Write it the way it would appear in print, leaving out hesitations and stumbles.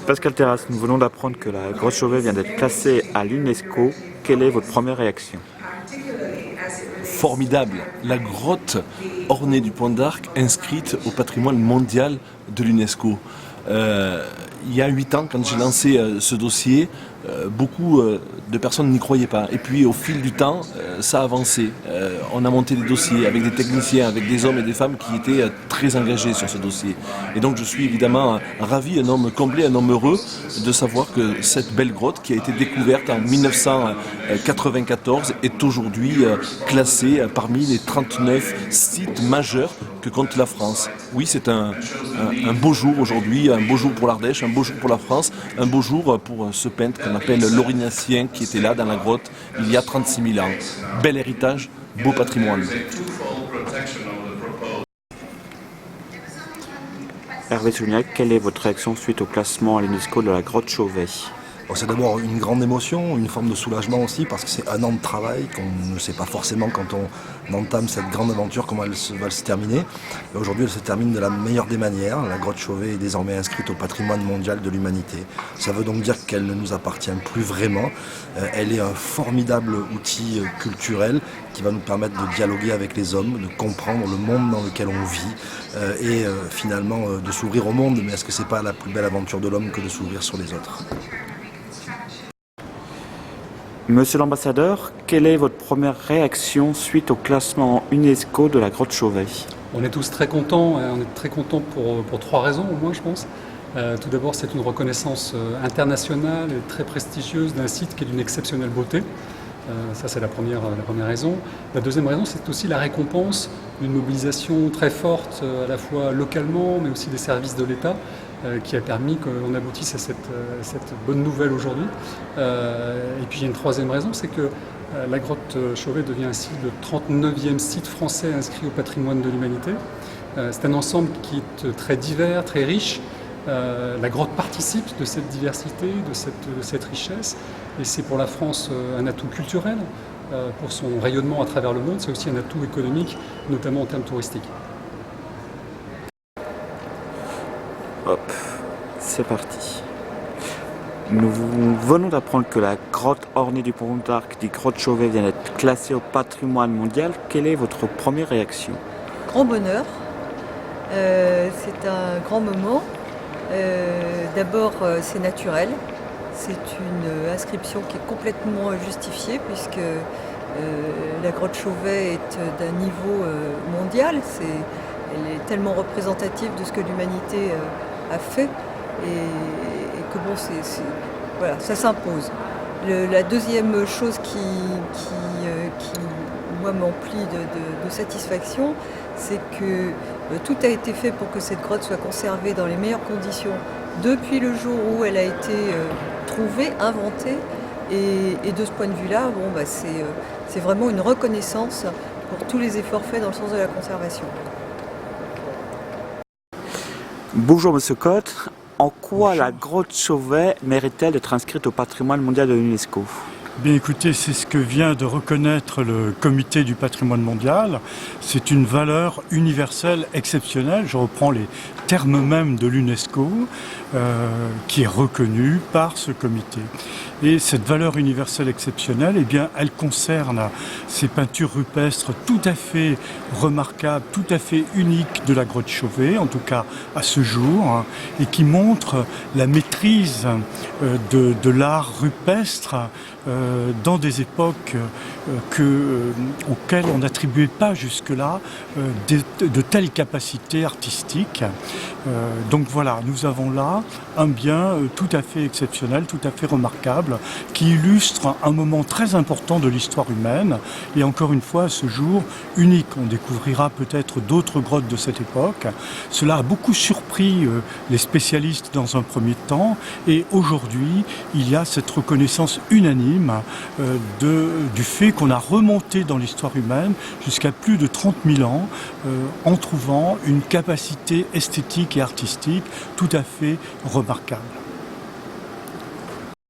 Pascal Terrasse, nous venons d'apprendre que la grotte Chauvet vient d'être classée à l'UNESCO. Quelle est votre première réaction? Formidable, la grotte ornée du Pont d'Arc inscrite au patrimoine mondial de l'UNESCO. Il y a 8 ans, quand j'ai lancé ce dossier, beaucoup de personnes n'y croyaient pas. Et puis au fil du temps, ça a avancé. On a monté des dossiers avec des techniciens, avec des hommes et des femmes qui étaient très engagés sur ce dossier. Et donc je suis évidemment ravi, un homme comblé, un homme heureux de savoir que cette belle grotte qui a été découverte en 1994 est aujourd'hui classée parmi les 39 sites majeurs que compte la France. Oui, c'est un beau jour aujourd'hui, un beau jour pour l'Ardèche, un beau jour pour la France, un beau jour pour ce peintre qu'on appelle l'Aurignacien qui était là dans la grotte il y a 36 000 ans. Bel héritage, beau patrimoine. Hervé Sougnac, quelle est votre réaction suite au classement à l'UNESCO de la grotte Chauvet? C'est d'abord une grande émotion, une forme de soulagement aussi, parce que c'est un an de travail qu'on ne sait pas forcément quand on entame cette grande aventure comment elle va se terminer. Aujourd'hui, elle se termine de la meilleure des manières. La grotte Chauvet est désormais inscrite au patrimoine mondial de l'humanité. Ça veut donc dire qu'elle ne nous appartient plus vraiment. Elle est un formidable outil culturel qui va nous permettre de dialoguer avec les hommes, de comprendre le monde dans lequel on vit et finalement de s'ouvrir au monde. Mais est-ce que c'est pas la plus belle aventure de l'homme que de s'ouvrir sur les autres ? Monsieur l'ambassadeur, quelle est votre première réaction suite au classement UNESCO de la grotte Chauvet? On est tous très contents, on est très contents pour 3 raisons au moins je pense. Tout d'abord c'est une reconnaissance internationale et très prestigieuse d'un site qui est d'une exceptionnelle beauté. Ça c'est la première raison. La deuxième raison c'est aussi la récompense d'une mobilisation très forte à la fois localement mais aussi des services de l'État qui a permis qu'on aboutisse à cette bonne nouvelle aujourd'hui. Et puis il y a une troisième raison, c'est que la grotte Chauvet devient ainsi le 39e site français inscrit au patrimoine de l'humanité. C'est un ensemble qui est très divers, très riche. La grotte participe de cette diversité, de cette richesse, et c'est pour la France un atout culturel, pour son rayonnement à travers le monde, c'est aussi un atout économique, notamment en termes touristiques. Hop, c'est parti. Nous venons d'apprendre que la grotte ornée du Pont d'Arc du grotte Chauvet vient d'être classée au patrimoine mondial. Quelle est votre première réaction? Grand bonheur, c'est un grand moment. D'abord, c'est naturel. C'est une inscription qui est complètement justifiée puisque la grotte Chauvet est d'un niveau mondial. Elle est tellement représentative de ce que l'humanité a fait et que bon, voilà, ça s'impose. La deuxième chose qui moi m'emplit de satisfaction, c'est que tout a été fait pour que cette grotte soit conservée dans les meilleures conditions depuis le jour où elle a été trouvée, inventée. Et de ce point de vue-là, bon, c'est vraiment une reconnaissance pour tous les efforts faits dans le sens de la conservation. Bonjour Monsieur Cotte, en quoi la grotte Chauvet mérite-t-elle d'être inscrite au patrimoine mondial de l'UNESCO? Bien écoutez, c'est ce que vient de reconnaître le comité du patrimoine mondial. C'est une valeur universelle exceptionnelle, je reprends les termes mêmes de l'UNESCO, qui est reconnue par ce comité. Et cette valeur universelle exceptionnelle, eh bien, elle concerne ces peintures rupestres tout à fait remarquables, tout à fait uniques de la grotte Chauvet, en tout cas à ce jour, et qui montrent la maîtrise de l'art rupestre dans des époques auxquelles on n'attribuait pas jusque-là de telles capacités artistiques. Donc voilà, nous avons là un bien tout à fait exceptionnel, tout à fait remarquable, qui illustre un moment très important de l'histoire humaine et encore une fois à ce jour unique. On découvrira peut-être d'autres grottes de cette époque. Cela a beaucoup surpris les spécialistes dans un premier temps et aujourd'hui il y a cette reconnaissance unanime du fait qu'on a remonté dans l'histoire humaine jusqu'à plus de 30 000 ans en trouvant une capacité esthétique et artistique tout à fait remarquable.